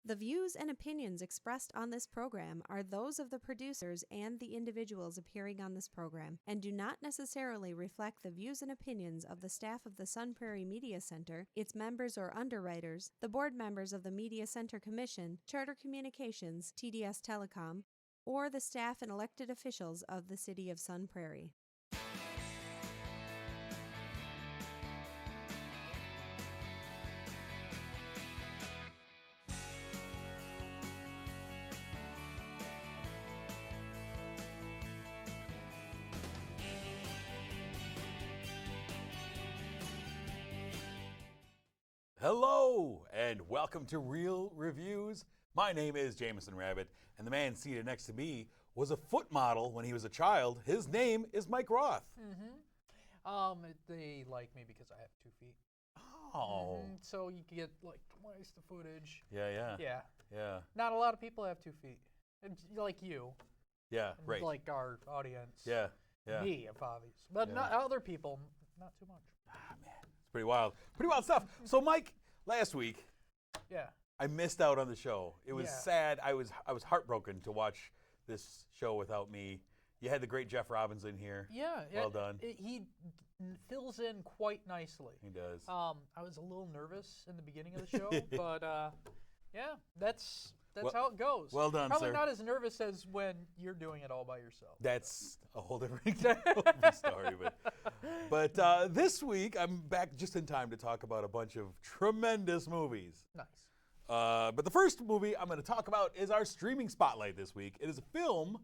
The views and opinions expressed on this program are those of the producers and the individuals appearing on this program and do not necessarily reflect the views and opinions of the staff of the Sun Prairie Media Center, its members or underwriters, the board members of the Media Center Commission, Charter Communications, TDS Telecom, or the staff and elected officials of the City of Sun Prairie. Hello, and welcome to Real Reviews. My name is Jamison Rabbit, and the man seated next to me was a foot model when he was a child. His name is Mike Roth. They like me because I have 2 feet. Oh. So you can get like twice the footage. Yeah. Not a lot of people have 2 feet. Like you. Yeah, right. Like our audience. Yeah. Me, if obvious. But Yeah. not other people, not too much. Ah, man, it's pretty wild. Pretty wild stuff. So, Mike, last week, Yeah. I missed out on the show. It was Yeah. sad. I was heartbroken to watch this show without me. You had the great Jeff Robbins in here. Yeah. Well done. He fills in quite nicely. He does. I was a little nervous in the beginning of the show, but yeah, that's how it goes. Well done, Probably sir. not as nervous as when you're doing it all by yourself. That's a whole different story. But this week, I'm back just in time to talk about a bunch of tremendous movies. Nice. But the first movie I'm going to talk about is our streaming spotlight this week. It is a film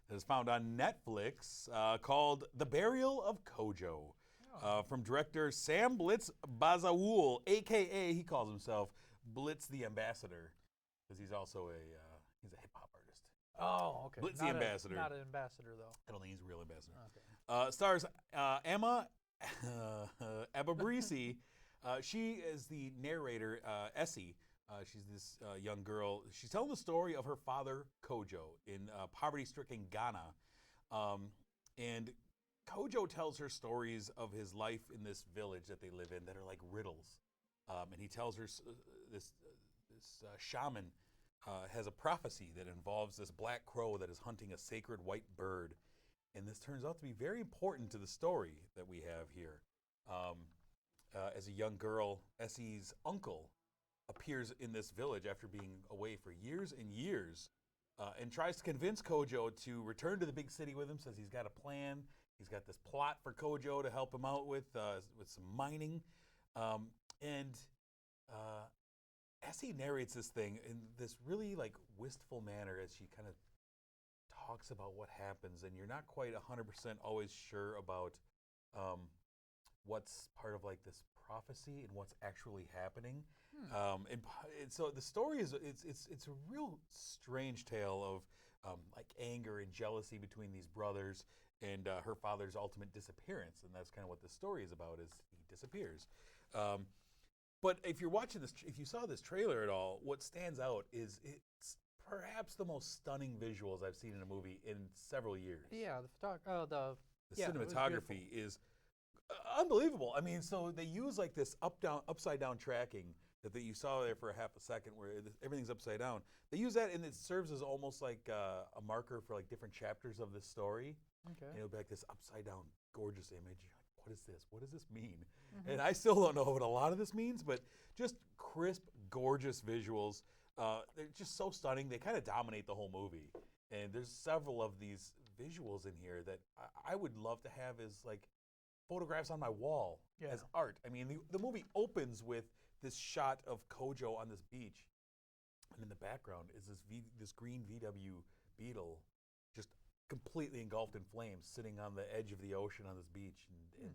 that is found on Netflix called The Burial of Kojo from director Sam Blitz Bazawool, a.k.a. he calls himself Blitz the Ambassador, because he's also he's a hip-hop artist. Oh, okay. Blitz the Ambassador. Not an ambassador, though. I don't think he's a real ambassador. Okay. Stars Emma Ababrisi. She is the narrator, Essie. She's this young girl. She's telling the story of her father, Kojo, in poverty-stricken Ghana. And Kojo tells her stories of his life in this village that they live in that are like riddles. And he tells her this shaman has a prophecy that involves this black crow that is hunting a sacred white bird. And this turns out to be very important to the story that we have here. As a young girl, Essie's uncle appears in this village after being away for years and years and tries to convince Kojo to return to the big city with him, says he's got a plan. He's got this plot for Kojo to help him out with some mining. And Essie narrates this thing in this really like wistful manner as she kind of talks about what happens, and you're not quite 100% always sure about what's part of like this prophecy and what's actually happening. And so the story is it's a real strange tale of like anger and jealousy between these brothers and her father's ultimate disappearance, and that's kind of what the story is about. Is he disappears. But if you're watching this, if you saw this trailer at all, what stands out is it's perhaps the most stunning visuals I've seen in a movie in several years. Yeah, the cinematography is unbelievable. I mean, so they use like this upside down tracking that you saw there for a half a second, where everything's upside down. They use that, and it serves as almost like a marker for like different chapters of this story. Okay. And it'll be like this upside down, gorgeous image. You're like, what is this? What does this mean? And I still don't know what a lot of this means, but just crisp, gorgeous visuals. They're just so stunning. They kind of dominate the whole movie. And there's several of these visuals in here that I would love to have as like photographs on my wall as art. I mean, the movie opens with this shot of Kojo on this beach, and in the background is this green VW Beetle just completely engulfed in flames, sitting on the edge of the ocean on this beach, and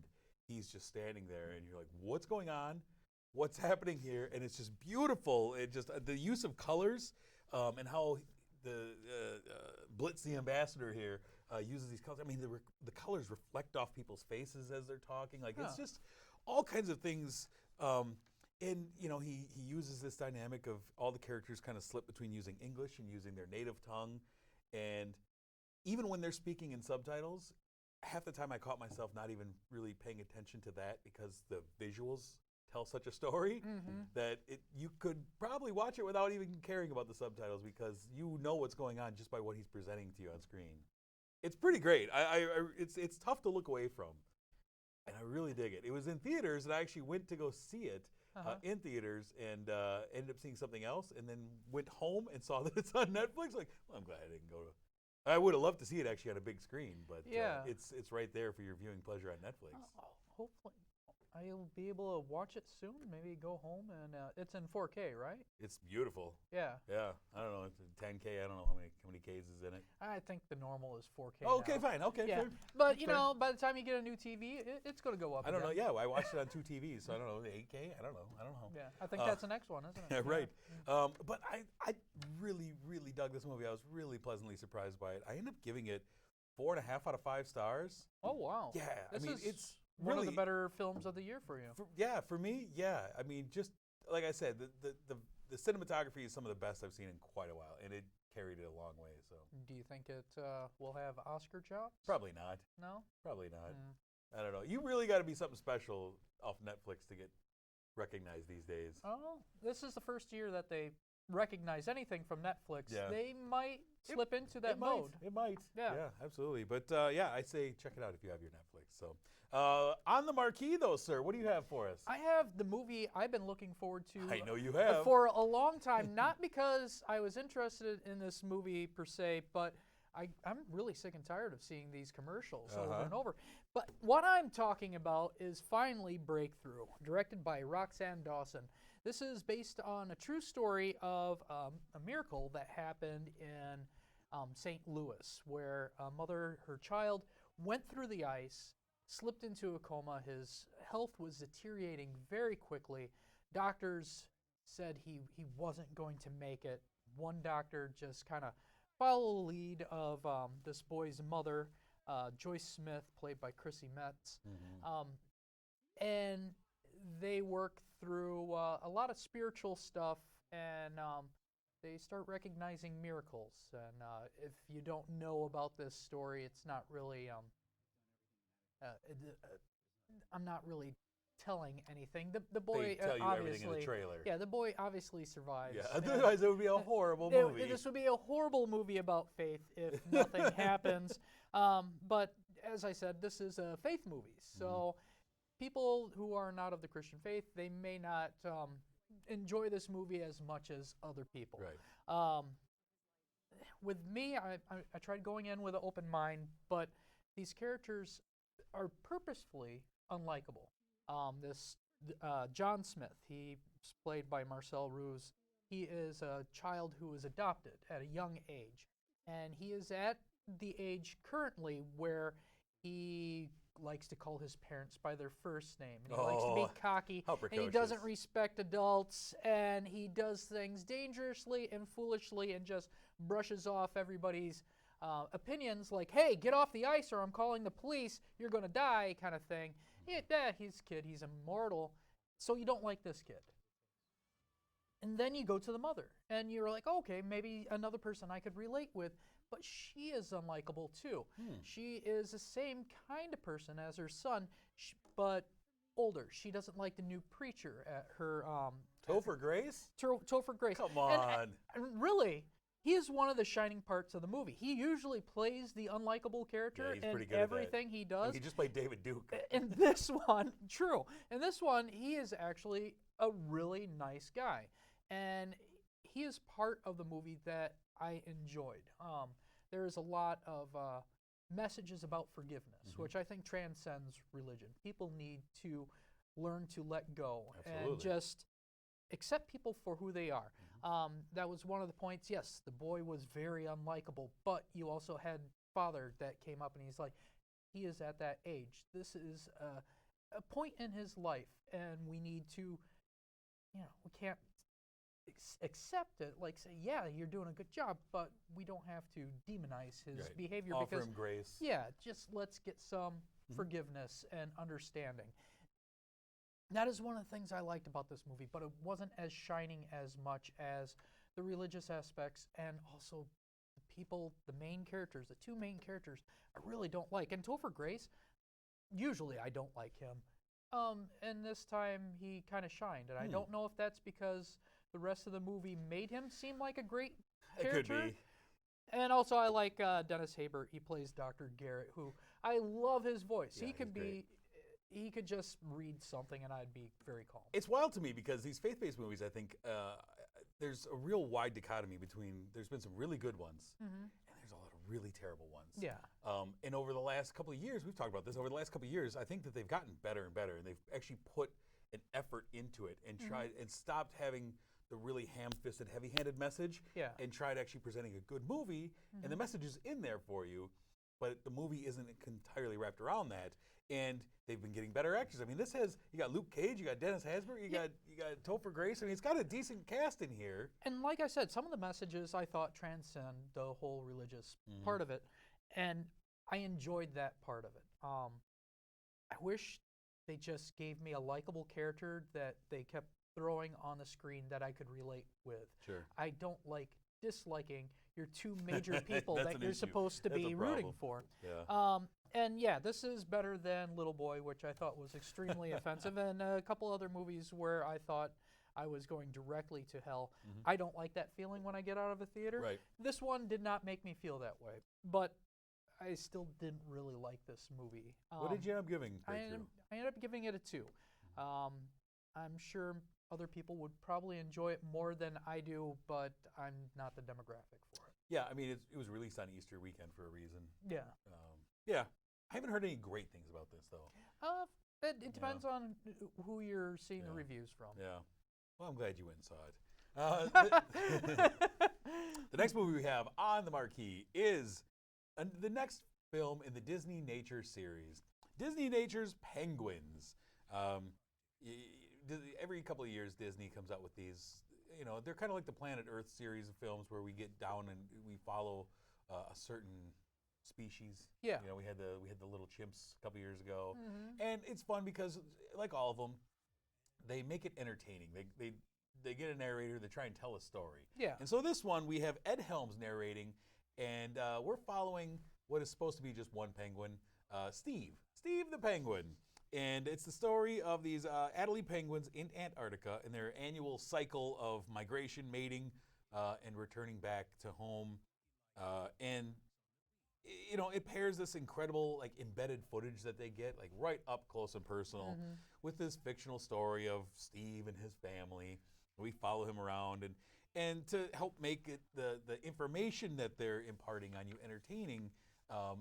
he's just standing there, and you're like, what's going on? What's happening here? And it's just beautiful. It just the use of colors and how the Blitz the Ambassador here uses these colors. I mean, the colors reflect off people's faces as they're talking. Like it's just all kinds of things. And you know, he uses this dynamic of all the characters kind of slip between using English and using their native tongue, and even when they're speaking in subtitles, half the time I caught myself not even really paying attention to that because the visuals tell such a story that you could probably watch it without even caring about the subtitles because you know what's going on just by what he's presenting to you on screen. It's pretty great. It's tough to look away from, and I really dig it. It was in theaters, and I actually went to go see it in theaters and ended up seeing something else, and then went home and saw that it's on Netflix. Like, well, I'm glad I didn't go to. I would have loved to see it actually on a big screen, but it's right there for your viewing pleasure on Netflix. Hopefully, I'll be able to watch it soon. Maybe go home and it's in 4K, right? It's beautiful. Yeah. Yeah. I don't know. It's 10K. I don't know how many Ks is in it. I think the normal is 4K. Oh, okay, now. fine. Okay, yeah. fair. But you know, by the time you get a new TV, it's going to go up. I don't know. again. Yeah, I watched it on 2 TVs, so I don't know. 8K. I don't know. Yeah, I think that's the next one, isn't it? Yeah, right. But I really, really dug this movie. I was really pleasantly surprised by it. I ended up giving it 4.5 out of 5 stars. Oh wow. Yeah, This I mean is it's one really, of the better films of the year for you. for me, yeah. I mean, just like I said, the cinematography is some of the best I've seen in quite a while, and it carried it a long way. So. Do you think it will have Oscar chops? Probably not. No. Probably not. I don't know. You really got to be something special off Netflix to get recognized these days. Oh, this is the first year that they recognize anything from Netflix. Yeah. They might slip into that mode. It might. Yeah. Absolutely. But yeah, I say check it out if you have your Netflix. So on the marquee, though, sir, what do you have for us? I have the movie I've been looking forward to. I know you have. For a long time, not because I was interested in this movie per se, but I'm really sick and tired of seeing these commercials over and over. But what I'm talking about is finally Breakthrough, directed by Roxanne Dawson. This is based on a true story of a miracle that happened in St. Louis, where a mother, her child, went through the ice, slipped into a coma. His health was deteriorating very quickly. Doctors said he wasn't going to make it. One doctor just kind of followed the lead of this boy's mother, Joyce Smith, played by Chrissy Metz. And they work through a lot of spiritual stuff, and they start recognizing miracles. And if you don't know about this story, it's not really, I'm not really telling anything. The boy they tell you obviously, everything in the trailer. Yeah, the boy obviously survives. Yeah, otherwise it would be a horrible movie. This would be a horrible movie about faith if nothing happens. But as I said, this is a faith movie, so people who are not of the Christian faith, they may not enjoy this movie as much as other people. Right. With me, I tried going in with an open mind, but these characters are purposefully unlikable. This John Smith, he's played by Marcel Ruse. He is a child who was adopted at a young age, and he is at the age currently where he likes to call his parents by their first name, and he likes to be cocky, and he doesn't respect adults, and he does things dangerously and foolishly and just brushes off everybody's opinions like, hey, get off the ice or I'm calling the police, you're going to die, kind of thing. He's a kid, he's immortal, so you don't like this kid. And then you go to the mother, and you're like, okay, maybe another person I could relate with, but she is unlikable too. She is the same kind of person as her son, but older. She doesn't like the new preacher at her... Topher Grace? Topher Grace. Come on. And really, he is one of the shining parts of the movie. He usually plays the unlikable character in everything he does. He just played David Duke. In this one, true. In this one, he is actually a really nice guy. And he is part of the movie that I enjoyed. There is a lot of messages about forgiveness, which I think transcends religion. People need to learn to let go and just accept people for who they are. That was one of the points. Yes, the boy was very unlikable, but you also had father that came up and he's like, he is at that age. This is a point in his life, and we need to, we can't accept it, like say, yeah, you're doing a good job, but we don't have to demonize his behavior. Offer him grace. Yeah, just let's get some forgiveness and understanding. That is one of the things I liked about this movie, but it wasn't as shining as much as the religious aspects and also the people, the main characters, the two main characters I really don't like. And Topher Grace, usually I don't like him. And this time he kind of shined, and I don't know if that's because the rest of the movie made him seem like a great character. It could be. And also, I like Dennis Haber. He plays Dr. Garrett, who I love his voice. Yeah, he could he's be, great. he could just read something, and I'd be very calm. It's wild to me because these faith-based movies, I think, there's a real wide dichotomy between. There's been some really good ones, and there's a lot of really terrible ones. Yeah. And over the last couple of years, we've talked about this. Over the last couple of years, I think that they've gotten better and better, and they've actually put an effort into it and tried and stopped having the really ham-fisted, heavy-handed message, and tried actually presenting a good movie, and the message is in there for you, but the movie isn't entirely wrapped around that. And they've been getting better actors. I mean, this has you got Luke Cage, you got Dennis Haysbert, you got Topher Grace. I mean, it's got a decent cast in here. And like I said, some of the messages I thought transcend the whole religious part of it, and I enjoyed that part of it. I wish they just gave me a likable character that they kept throwing on the screen that I could relate with. Sure. I don't like disliking your two major people That's that an you're issue. supposed to That's a be problem. rooting for. Yeah. And yeah, this is better than Little Boy, which I thought was extremely offensive, and a couple other movies where I thought I was going directly to hell. I don't like that feeling when I get out of a theater. Right. This one did not make me feel that way, but I still didn't really like this movie. What did you end up giving? I ended up giving it a 2. I'm sure other people would probably enjoy it more than I do, but I'm not the demographic for it. Yeah, I mean, it was released on Easter weekend for a reason. Yeah. Yeah. I haven't heard any great things about this, though. It depends on who you're seeing the reviews from. Yeah. Well, I'm glad you went and saw it. The next movie we have on the marquee is the next film in the Disneynature series. Disneynature's Penguins. Every couple of years, Disney comes out with these. You know, they're kind of like the Planet Earth series of films where we get down and we follow a certain species. Yeah. You know, we had the little chimps a couple years ago, and it's fun because, like all of them, they make it entertaining. They get a narrator. They try and tell a story. Yeah. And so this one, we have Ed Helms narrating, and we're following what is supposed to be just one penguin, Steve the penguin. And it's the story of these Adelie penguins in Antarctica and their annual cycle of migration, mating, and returning back to home. And you know, it pairs this incredible like embedded footage that they get like right up close and personal with this fictional story of Steve and his family. We follow him around and to help make it the information that they're imparting on you entertaining.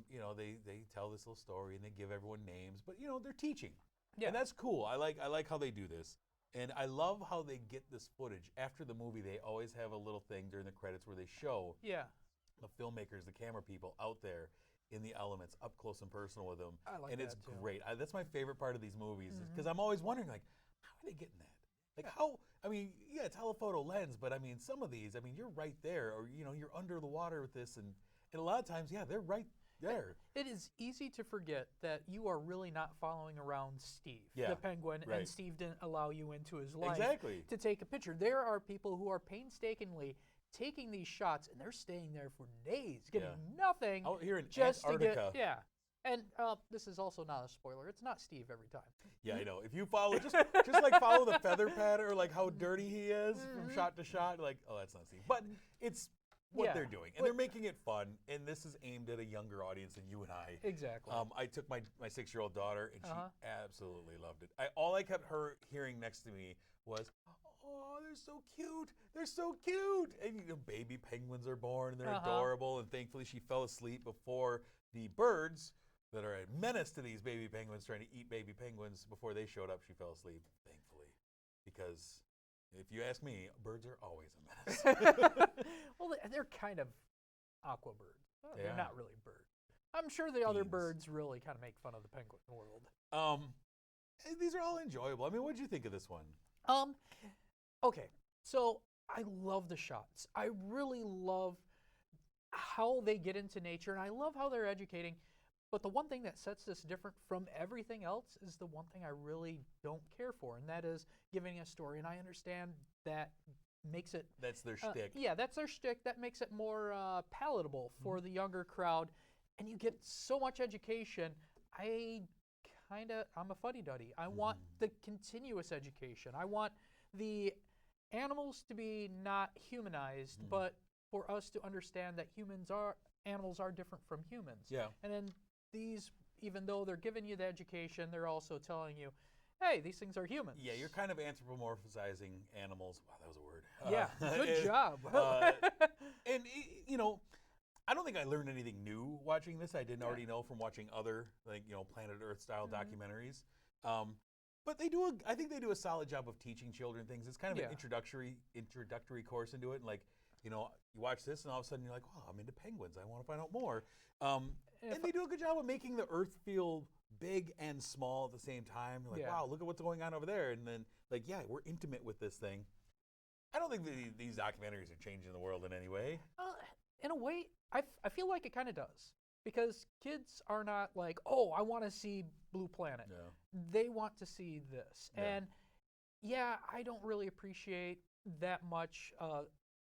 You know, they tell this little story and they give everyone names, but you know, they're teaching. Yeah. And that's cool. I like how they do this. And I love how they get this footage. After the movie, they always have a little thing during the credits where they show the filmmakers, the camera people out there in the elements, up close and personal with them. I like and that it's too. great. That's my favorite part of these movies because I'm always wondering, like, how are they getting that? Like how, I mean, yeah, telephoto lens, but I mean, some of these, I mean, you're right there, or, you know, you're under the water with this, and a lot of times, yeah, they're right there. It is easy to forget that you are really not following around Steve, the penguin, and Steve didn't allow you into his life to take a picture. There are people who are painstakingly taking these shots, and they're staying there for days, getting nothing. Out here in just Antarctica. To get, and this is also not a spoiler. It's not Steve every time. Yeah, I know. If you follow, just like follow the feather pattern, or like how dirty he is from shot to shot, like, oh, that's not Steve. But it's what they're doing, and they're making it fun. And this is aimed at a younger audience than you and I. Exactly. I took my 6-year-old daughter, and she absolutely loved it. All I kept hearing next to me was, "Oh, they're so cute! They're so cute!" And you know, baby penguins are born, and they're adorable. And thankfully, she fell asleep before the birds that are a menace to these baby penguins trying to eat baby penguins. Before they showed up, she fell asleep, thankfully, because if you ask me, birds are always a menace. Well, they're kind of aqua birds. They're not really birds. I'm sure the other birds really kind of make fun of the penguin world. These are all enjoyable. I mean, what did you think of this one? Okay, so I love the shots. I really love how they get into nature, and I love how they're educating. But the one thing that sets this different from everything else is the one thing I really don't care for, and that is giving a story. And I understand that makes it... That's their shtick. Yeah, that's their shtick. That makes it more palatable for the younger crowd. And you get so much education. I I'm a fuddy-duddy. I want the continuous education. I want the animals to be not humanized, but for us to understand that animals are different from humans. Yeah. And then these, even though they're giving you the education, they're also telling you, hey, these things are humans. Yeah, you're kind of anthropomorphizing animals. Wow, that was a word. Yeah, good job. And, you know, I don't think I learned anything new watching this. I didn't already know from watching other, like, you know, Planet Earth style documentaries. But I think they do a solid job of teaching children things. It's kind of an introductory course into it. And, like, you know, you watch this and all of a sudden you're like, wow, I'm into penguins. I want to find out more. And they do a good job of making the Earth feel big and small at the same time. You're like, wow, look at what's going on over there. And then, like, yeah, we're intimate with this thing. I don't think these documentaries are changing the world in any way. In a way, I feel like it kind of does. Because kids are not like, oh, I want to see Blue Planet. Yeah. They want to see this. Yeah. And, yeah, I don't really appreciate that much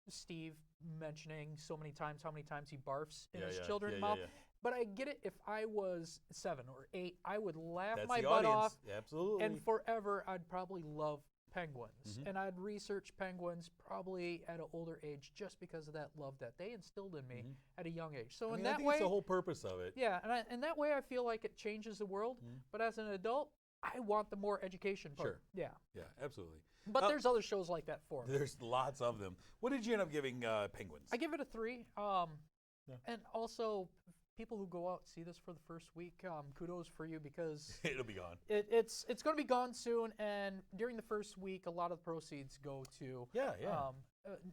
Steve mentioning so many times how many times he barfs in his children's mouth. But I get it. If I was 7 or 8, I would laugh my butt off. Absolutely. And forever, I'd probably love penguins. And I'd research penguins probably at an older age just because of that love that they instilled in me at a young age. So I in that think way, it's the whole purpose of it. Yeah, and in that way, I feel like it changes the world. But as an adult, I want the more education part. Sure. Yeah. Yeah, absolutely. But there's other shows like that for me. There's lots of them. What did you end up giving Penguins? I give it a 3. And also, people who go out and see this for the first week, kudos for you because it'll be gone. It's going to be gone soon, and during the first week, a lot of the proceeds go to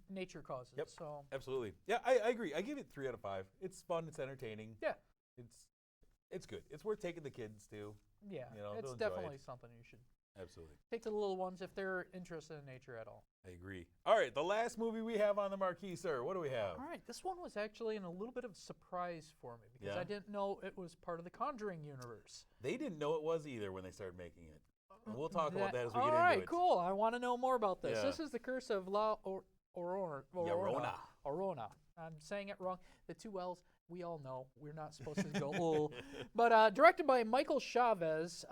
nature causes. Yep. So absolutely. Yeah, I agree. I give it 3 out of 5. It's fun. It's entertaining. Yeah. It's good. It's worth taking the kids to. Yeah, you know, it's definitely something you should absolutely take to the little ones if they're interested in nature at all. I agree. All right, the last movie we have on the marquee, sir. What do we have? All right, this one was actually in a little bit of a surprise for me because I didn't know it was part of the Conjuring universe. They d't know it was either when they started making it. And we'll talk about that as we get into it. All right, cool. I want to know more about this. Yeah. This is the Curse of La Llorona. I'm saying it wrong. The 2 L's, we all know. We're not supposed to go, oh. But directed by Michael Chavez,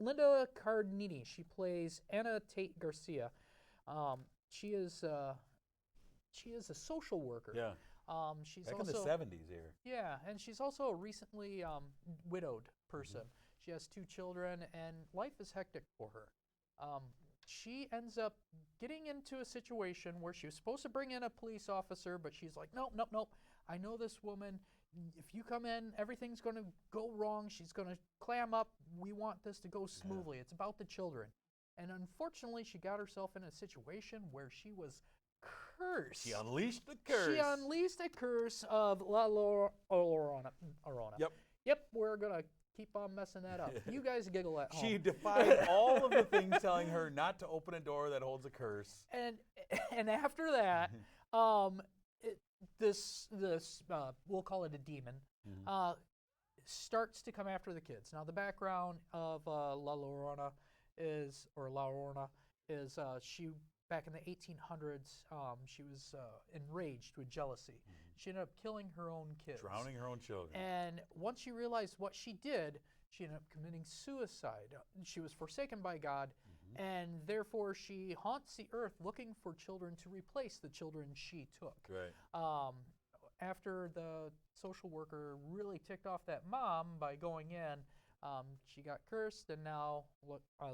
Linda Cardini. She plays Anna Tate Garcia. She is a social worker. Yeah. She's back also in the 70s here. Yeah, and she's also a recently widowed person. She has 2 children, and life is hectic for her. She ends up getting into a situation where she was supposed to bring in a police officer, but she's like, nope. I know this woman. If you come in, everything's going to go wrong. She's going to clam up. We want this to go smoothly. It's about the children. And unfortunately, she got herself in a situation where she was cursed. She unleashed the curse. She unleashed a curse of La Llorona. Yep, we're going to keep on messing that up. You guys giggle at home. She defied all of the things telling her not to open a door that holds a curse. And after that, this we'll call it a demon, starts to come after the kids. Now the background of La Llorona is she back in the 1800s. She was enraged with jealousy. She ended up killing her own kids, drowning her own children. And once she realized what she did, she ended up committing suicide. She was forsaken by God, and therefore she haunts the earth looking for children to replace the children she took. Right. After the social worker really ticked off that mom by going in, she got cursed, and now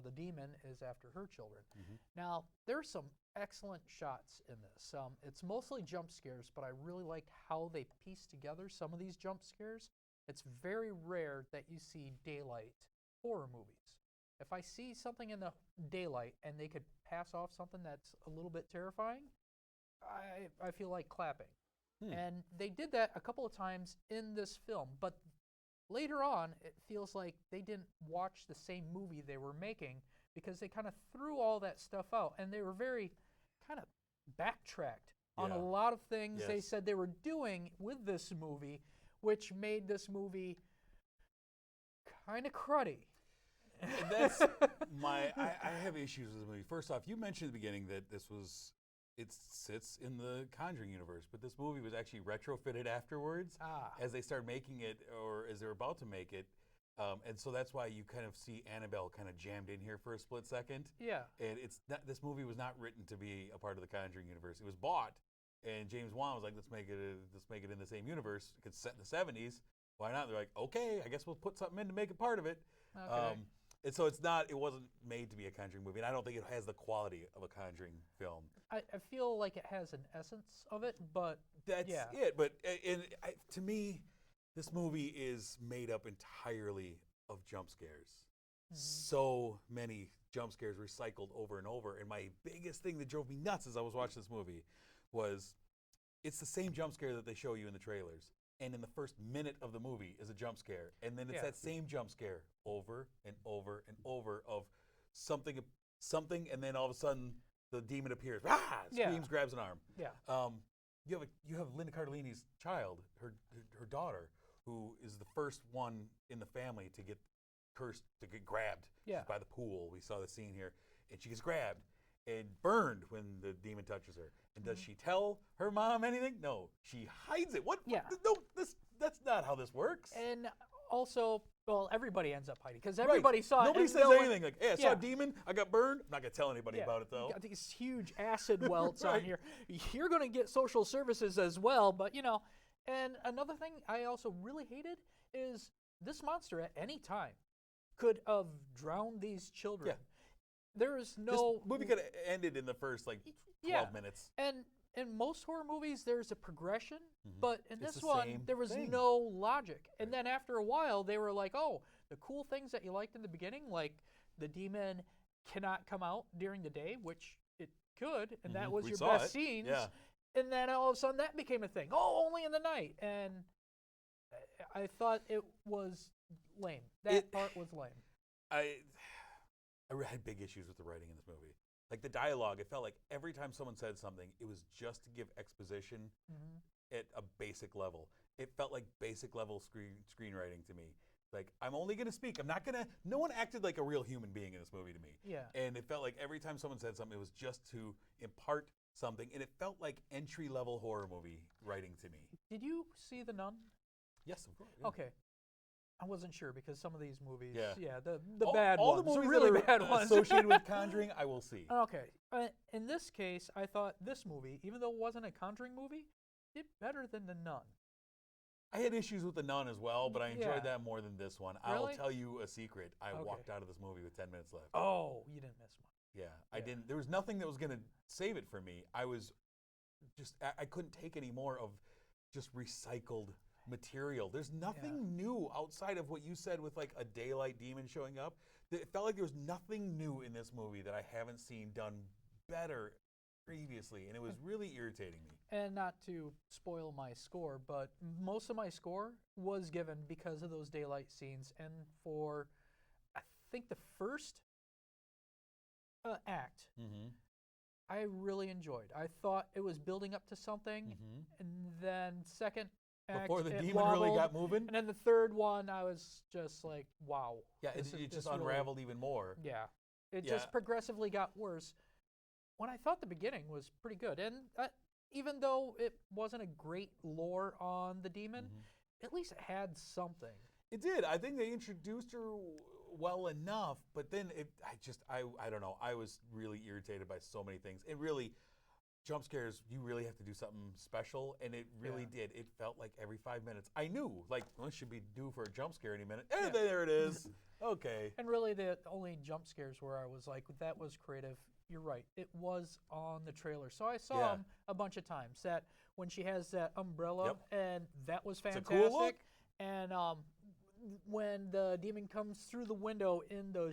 the demon is after her children. Now, there's some excellent shots in this. It's mostly jump scares, but I really liked how they pieced together some of these jump scares. It's very rare that you see daylight horror movies. If I see something in the daylight and they could pass off something that's a little bit terrifying, I feel like clapping. And they did that a couple of times in this film, but later on, it feels like they didn't watch the same movie they were making because they kind of threw all that stuff out, and they were very kind of backtracked on a lot of things they said they were doing with this movie, which made this movie kind of cruddy. That's I have issues with the movie. First off, you mentioned at the beginning that it sits in the Conjuring universe, but this movie was actually retrofitted afterwards as they started making it, or as they were about to make it. And so that's why you kind of see Annabelle kind of jammed in here for a split second. Yeah. And it's not, this movie was not written to be a part of the Conjuring universe. It was bought, and James Wan was like, let's make it in the same universe. It's set in the 70s. Why not? They're like, okay, I guess we'll put something in to make it part of it. Okay. And so it wasn't made to be a Conjuring movie, and I don't think it has the quality of a Conjuring film. I feel like it has an essence of it, but That's yeah. it. But to me, this movie is made up entirely of jump scares. So many jump scares recycled over and over. And my biggest thing that drove me nuts as I was watching this movie was it's the same jump scare that they show you in the trailers. And in the first minute of the movie is a jump scare. And then it's that same jump scare over and over and over of something, and then all of a sudden the demon appears, screams, grabs an arm. Yeah. You have Linda Cardellini's child, her daughter, who is the first one in the family to get cursed, to get grabbed. Yeah. She's by the pool. We saw the scene here. And she gets grabbed and burned when the demon touches her. And does she tell her mom anything? No. She hides it. What? Yeah. No, that's not how this works. And also, well, everybody ends up hiding because everybody saw it. Nobody and says no one- anything. Like, hey, I saw a demon. I got burned. I'm not going to tell anybody about it, though. You got these huge acid welts on here. You're going to get social services as well, but, And another thing I also really hated is this monster at any time could have drowned these children. Yeah. There is no... This movie could have ended in the first, 12 minutes. And in most horror movies, there's a progression, but in It's this the one, same there was thing. no logic. And then after a while, they were like, oh, the cool things that you liked in the beginning, like the demon cannot come out during the day, which it could, and that was We your saw best it. scenes. Yeah. And then all of a sudden, that became a thing. Oh, only in the night. And I thought it was lame. That part was lame. I had big issues with the writing in this movie. Like the dialogue, it felt like every time someone said something, it was just to give exposition at a basic level. It felt like basic level screenwriting to me. Like, I'm only going to speak. I'm not going to... No one acted like a real human being in this movie to me. Yeah. And it felt like every time someone said something, it was just to impart something. And it felt like entry-level horror movie writing to me. Did you see The Nun? Yes, of course. Yeah. Okay. I wasn't sure because some of these movies, Yeah. the bad all ones, the movies really that are bad ones. associated with Conjuring, I will see. Okay. In this case, I thought this movie, even though it wasn't a Conjuring movie, did better than The Nun. I had issues with The Nun as well, but I enjoyed Yeah. that more than this one. Really? I'll tell you a secret. I Okay. walked out of this movie with 10 minutes left. Oh, you didn't miss much. Yeah, I Yeah. didn't. There was nothing that was going to save it for me. I was just, I couldn't take any more of just recycled material. There's nothing new outside of what you said with like a daylight demon showing up. It felt like there was nothing new in this movie that I haven't seen done better previously, and it was really irritating me. And not to spoil my score, but most of my score was given because of those daylight scenes. And for, I think, the first act, I really enjoyed. I thought it was building up to something, and then second act, Before the it demon really wobbled, got moving? and then the third one, I was just like, wow. Yeah, this it just this really- unraveled even more. Yeah, it Yeah. just progressively got worse. When I thought the beginning was pretty good, and even though it wasn't a great lore on the demon, at least it had something. It did. I think they introduced her well enough, but then I don't know. I was really irritated by so many things. It really, jump scares, you really have to do something special, and it really did. It felt like every 5 minutes. I knew, like, well, it should be due for a jump scare any minute. And there it is. Okay. And really, the only jump scares where I was like, that was creative. You're right. It was on the trailer. So I saw them a bunch of times. That when she has that umbrella, and that was fantastic. It's a cool look. And when the demon comes through the window in the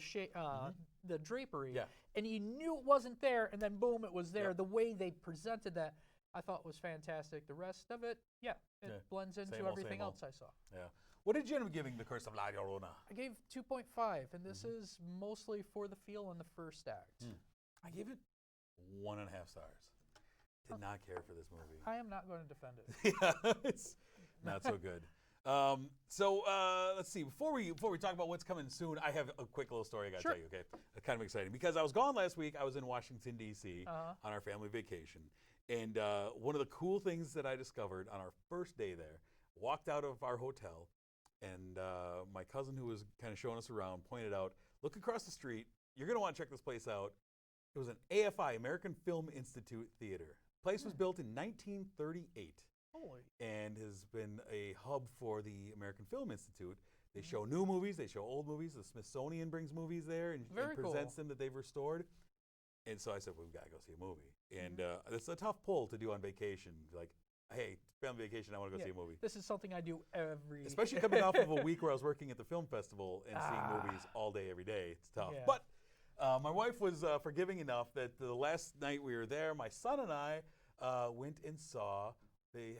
the drapery, and you knew it wasn't there, and then boom, it was there. The way they presented that, I thought was fantastic. The rest of it, it blends into Same old, everything same old. else I saw. Yeah. What did you end up giving The Curse of La Llorona? I gave 2.5, and this is mostly for the feel in the first act. I gave it 1.5 stars. Did not care for this movie. I am not going to defend it. Yeah, it's not so good. So let's see. Before we talk about what's coming soon, I have a quick little story I got to tell you. Okay, kind of exciting because I was gone last week. I was in Washington D.C. On our family vacation, and one of the cool things that I discovered on our first day there, walked out of our hotel, and my cousin, who was kind of showing us around, pointed out, look across the street. You're going to want to check this place out. It was an AFI, American Film Institute Theater. Place was built in 1938 Holy. and has been a hub for the American Film Institute. They show new movies. They show old movies. The Smithsonian brings movies there and presents them that they've restored. And so I said, well, we've got to go see a movie. And it's a tough pull to do on vacation. Like, hey, family vacation, I want to go see a movie. This is something I do every Especially coming off of a week where I was working at the film festival and seeing movies all day, every day. It's tough. Yeah. But my wife was forgiving enough that the last night we were there, my son and I went and saw, they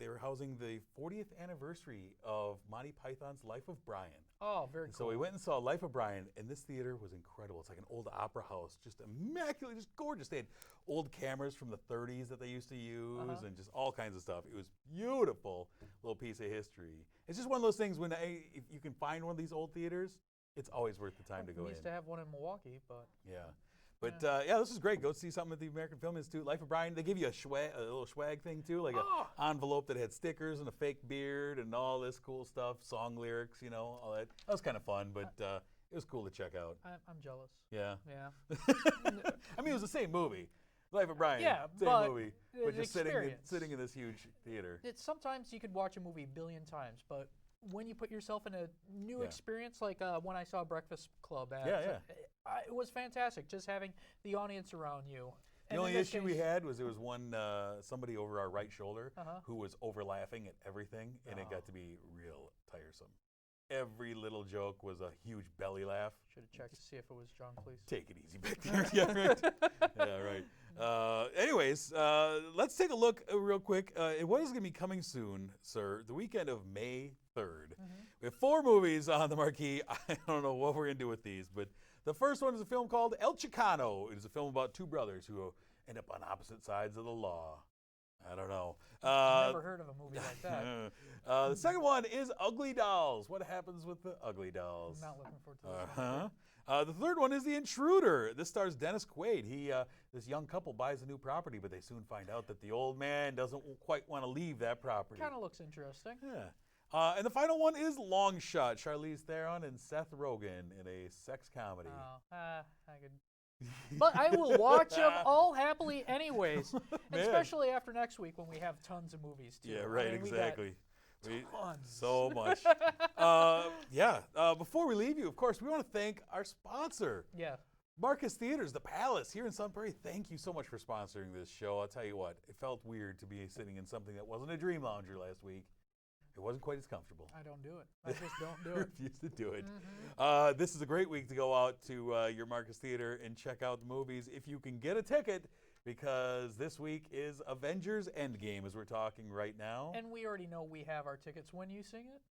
were housing the 40th anniversary of Monty Python's Life of Brian. Oh, very cool. So we went and saw Life of Brian, and this theater was incredible. It's like an old opera house, just immaculate, just gorgeous. They had old cameras from the 30s that they used to use and just all kinds of stuff. It was beautiful little piece of history. It's just one of those things when if you can find one of these old theaters, it's always worth the time to go in. We used to have one in Milwaukee, but... Yeah. But this is great. Go see something at the American Film Institute. Life of Brian. They give you a little swag thing too, like an envelope that had stickers and a fake beard and all this cool stuff, song lyrics, all that. That was kind of fun, but it was cool to check out. I'm jealous. Yeah. Yeah. I mean, it was the same movie. Life of Brian. Yeah, same movie, but just experience. sitting in this huge theater. Sometimes you could watch a movie a billion times, but when you put yourself in a new experience, like when I saw Breakfast Club, it was fantastic just having the audience around you. The only issue we had was there was somebody over our right shoulder who was over laughing at everything, and it got to be real tiresome. Every little joke was a huge belly laugh. Should have checked to see if it was John Cleese. Take it easy back there. Yeah, right. Yeah, right. Anyways, let's take a look real quick. What is going to be coming soon, sir? The weekend of May 3rd. We have 4 movies on the marquee. I don't know what we're going to do with these, but the first one is a film called El Chicano. It is a film about 2 brothers who end up on opposite sides of the law. I don't know. I've never heard of a movie like that. The second one is Ugly Dolls. What happens with the Ugly Dolls? I'm not looking forward to this one. The third one is The Intruder. This stars Dennis Quaid. This young couple buys a new property, but they soon find out that the old man doesn't quite want to leave that property. Kind of looks interesting. Yeah. And the final one is Long Shot. Charlize Theron and Seth Rogen in a sex comedy. I could... But I will watch them all happily anyways, especially after next week when we have tons of movies too. Yeah, right, exactly. Tons. So much. Before we leave you, of course, we want to thank our sponsor. Yeah. Marcus Theaters, The Palace here in Sun Prairie. Thank you so much for sponsoring this show. I'll tell you what, it felt weird to be sitting in something that wasn't a Dream Lounger last week. It wasn't quite as comfortable. I don't do it. I just don't do it. Refuse to do it. This is a great week to go out to your Marcus Theater and check out the movies if you can get a ticket, because this week is Avengers Endgame as we're talking right now. And we already know we have our tickets. When you sing it?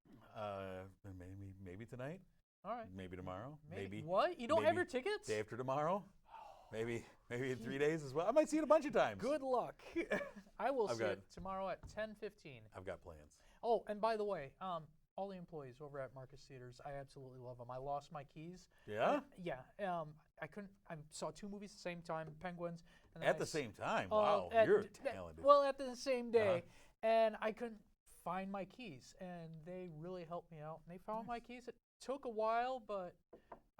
Maybe tonight. All right. Maybe tomorrow. Maybe. What? You don't have your tickets? Day after tomorrow. Maybe in 3 days as well. I might see it a bunch of times. Good luck. I will see it tomorrow at 10:15. I've got plans. Oh, and by the way, all the employees over at Marcus Theaters, I absolutely love them. I lost my keys. Yeah? I couldn't. I saw 2 movies at the same time, Penguins. And at the same time? Wow, you're talented. Well, at the same day. And I couldn't find my keys. And they really helped me out. And they found my keys. It took a while, but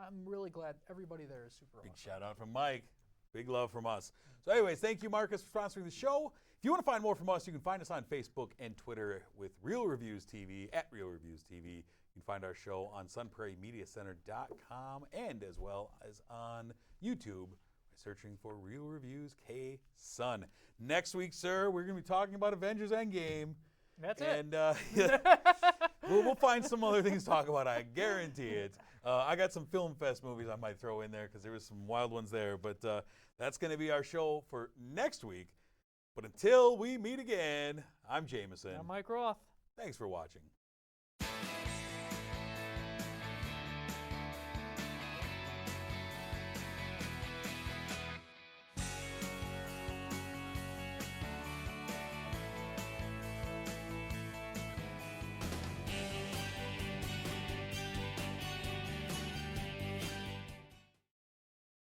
I'm really glad everybody there is super awesome. Big shout out from Mike. Big love from us. So anyways, thank you, Marcus, for sponsoring the show. If you want to find more from us, you can find us on Facebook and Twitter with Real Reviews TV, at Real Reviews TV. You can find our show on sunprairiemediacenter.com and as well as on YouTube by searching for Real Reviews K-Sun. Next week, sir, we're going to be talking about Avengers Endgame. That's it. And we'll find some other things to talk about, I guarantee it. I got some Film Fest movies I might throw in there because there was some wild ones there. But that's going to be our show for next week. But until we meet again, I'm Jamison. I'm Mike Roth. Thanks for watching.